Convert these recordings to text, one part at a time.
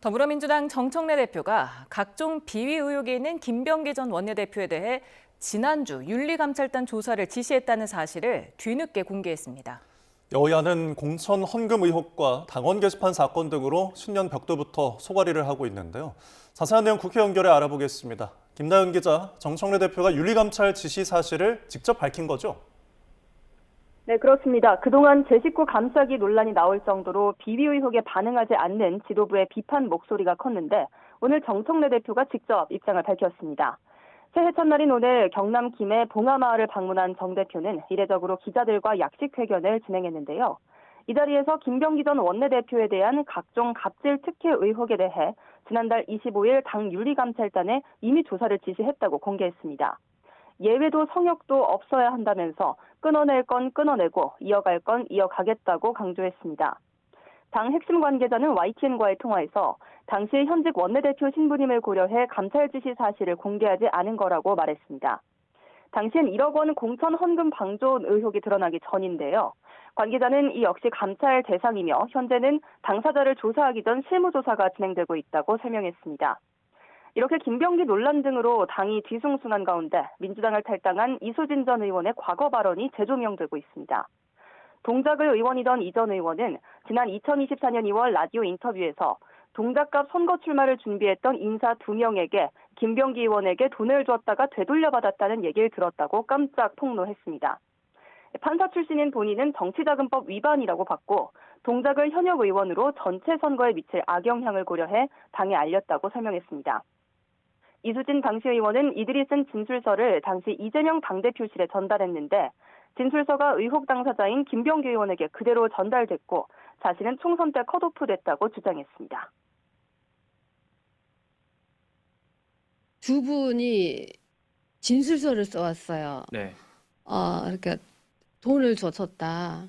더불어민주당 정청래 대표가 각종 비위 의혹에 있는 김병기 전 원내대표에 대해 지난주 윤리감찰단 조사를 지시했다는 사실을 뒤늦게 공개했습니다. 여야는 공천 헌금 의혹과 당원 게시판 사건 등으로 신년 벽두부터 소가리를 하고 있는데요. 자세한 내용 국회 연결해 알아보겠습니다. 김나연 기자, 정청래 대표가 윤리감찰 지시 사실을 직접 밝힌 거죠? 네, 그렇습니다. 그동안 제 식구 감싸기 논란이 나올 정도로 비위 의혹에 반응하지 않는 지도부의 비판 목소리가 컸는데 오늘 정청래 대표가 직접 입장을 밝혔습니다. 새해 첫날인 오늘 경남 김해 봉하마을을 방문한 정 대표는 이례적으로 기자들과 약식회견을 진행했는데요. 이 자리에서 김병기 전 원내대표에 대한 각종 갑질 특혜 의혹에 대해 지난달 25일 당 윤리감찰단에 이미 조사를 지시했다고 공개했습니다. 예외도 성역도 없어야 한다면서 끊어낼 건 끊어내고 이어갈 건 이어가겠다고 강조했습니다. 당 핵심 관계자는 YTN과의 통화에서 당시 현직 원내대표 신부님을 고려해 감찰 지시 사실을 공개하지 않은 거라고 말했습니다. 당시엔 1억 원 공천 헌금 방존 의혹이 드러나기 전인데요. 관계자는 이 역시 감찰 대상이며 현재는 당사자를 조사하기 전 실무조사가 진행되고 있다고 설명했습니다. 이렇게 김병기 논란 등으로 당이 뒤숭숭한 가운데 민주당을 탈당한 이수진 전 의원의 과거 발언이 재조명되고 있습니다. 동작을 의원이던 이 전 의원은 지난 2024년 2월 라디오 인터뷰에서 동작갑 선거 출마를 준비했던 인사 2명에게 김병기 의원에게 돈을 줬다가 되돌려받았다는 얘기를 들었다고 깜짝 폭로했습니다. 판사 출신인 본인은 정치자금법 위반이라고 봤고 동작을 현역 의원으로 전체 선거에 미칠 악영향을 고려해 당에 알렸다고 설명했습니다. 이수진 당시 의원은 이들이 쓴 진술서를 당시 이재명 당대표실에 전달했는데 진술서가 의혹 당사자인 김병기 의원에게 그대로 전달됐고 자신은 총선 때 컷오프됐다고 주장했습니다. 두 분이 진술서를 써왔어요. 네. 그러니까 돈을 줬었다.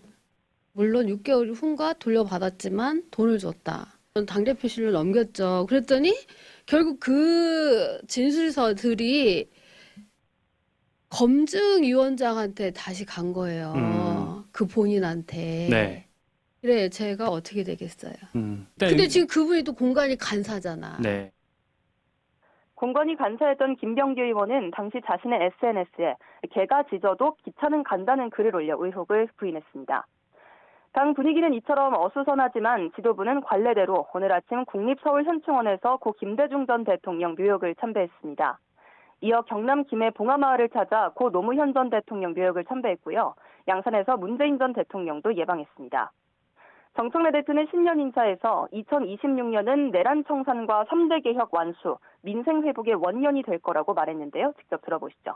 물론 6개월 후인가 돌려받았지만 돈을 줬다. 당대표실로 넘겼죠. 그랬더니 결국 그 진술서들이 검증위원장한테 다시 간 거예요. 그 본인한테. 네. 그래, 제가 어떻게 되겠어요. 일단 근데 지금 그분이 또 공간이 간사잖아. 네. 공관이 간사했던 김병기 의원은 당시 자신의 SNS에 개가 짖어도 기차는 간다는 글을 올려 의혹을 부인했습니다. 당 분위기는 이처럼 어수선하지만 지도부는 관례대로 오늘 아침 국립서울현충원에서 고 김대중 전 대통령 묘역을 참배했습니다. 이어 경남 김해 봉하마을을 찾아 고 노무현 전 대통령 묘역을 참배했고요. 양산에서 문재인 전 대통령도 예방했습니다. 정청래 대표는 신년 인사에서 2026년은 내란 청산과 3대 개혁 완수, 민생 회복의 원년이 될 거라고 말했는데요. 직접 들어보시죠.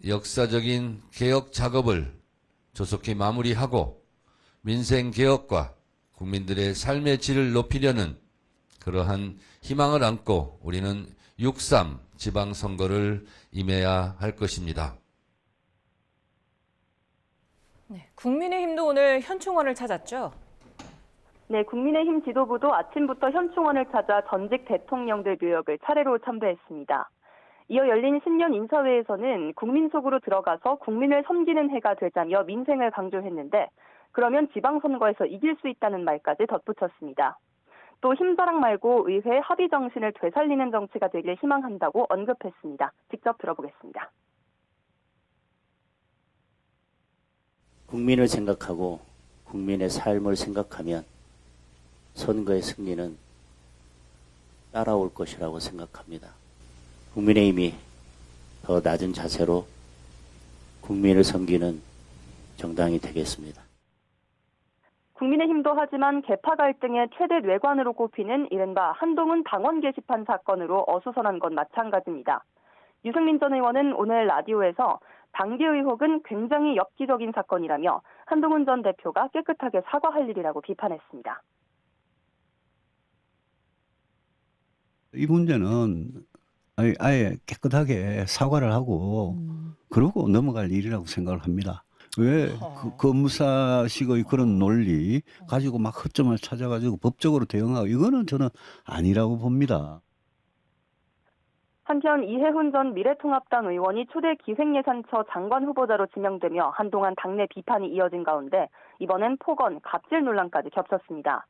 역사적인 개혁 작업을 조속히 마무리하고 민생 개혁과 국민들의 삶의 질을 높이려는 그러한 희망을 안고 우리는 6.3 지방선거를 임해야 할 것입니다. 네, 국민의힘도 오늘 현충원을 찾았죠? 네, 국민의힘 지도부도 아침부터 현충원을 찾아 전직 대통령들 묘역을 차례로 참배했습니다. 이어 열린 신년 인사회에서는 국민 속으로 들어가서 국민을 섬기는 해가 되자며 민생을 강조했는데 그러면 지방선거에서 이길 수 있다는 말까지 덧붙였습니다. 또 힘자랑 말고 의회 합의 정신을 되살리는 정치가 되길 희망한다고 언급했습니다. 직접 들어보겠습니다. 국민을 생각하고 국민의 삶을 생각하면 선거의 승리는 따라올 것이라고 생각합니다. 국민의힘이 더 낮은 자세로 국민을 섬기는 정당이 되겠습니다. 국민의힘도 하지만 계파 갈등의 최대 뇌관으로 꼽히는 이른바 한동훈 당원 게시판 사건으로 어수선한 건 마찬가지입니다. 유승민 전 의원은 오늘 라디오에서 당계 의혹은 굉장히 엽기적인 사건이라며 한동훈 전 대표가 깨끗하게 사과할 일이라고 비판했습니다. 이 문제는 아예 깨끗하게 사과를 하고 그러고 넘어갈 일이라고 생각을 합니다. 왜 검사식의 그런 논리 가지고 막 허점을 찾아가지고 법적으로 대응하고 이거는 저는 아니라고 봅니다. 한편 이해훈 전 미래통합당 의원이 초대 기획예산처 장관 후보자로 지명되며 한동안 당내 비판이 이어진 가운데 이번엔 폭언, 갑질 논란까지 겹쳤습니다.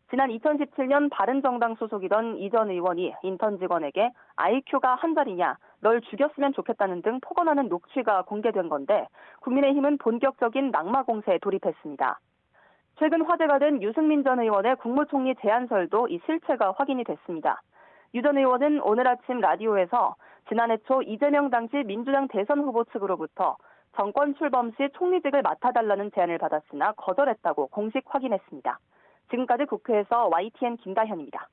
지난 2017년 바른정당 소속이던 이 전 의원이 인턴 직원에게 IQ가 한 자리냐, 널 죽였으면 좋겠다는 등 폭언하는 녹취가 공개된 건데 국민의힘은 본격적인 낙마 공세에 돌입했습니다. 최근 화제가 된 유승민 전 의원의 국무총리 제안설도 이 실체가 확인이 됐습니다. 유 전 의원은 오늘 아침 라디오에서 지난해 초 이재명 당시 민주당 대선 후보 측으로부터 정권 출범 시 총리직을 맡아달라는 제안을 받았으나 거절했다고 공식 확인했습니다. 지금까지 국회에서 YTN 김다현입니다.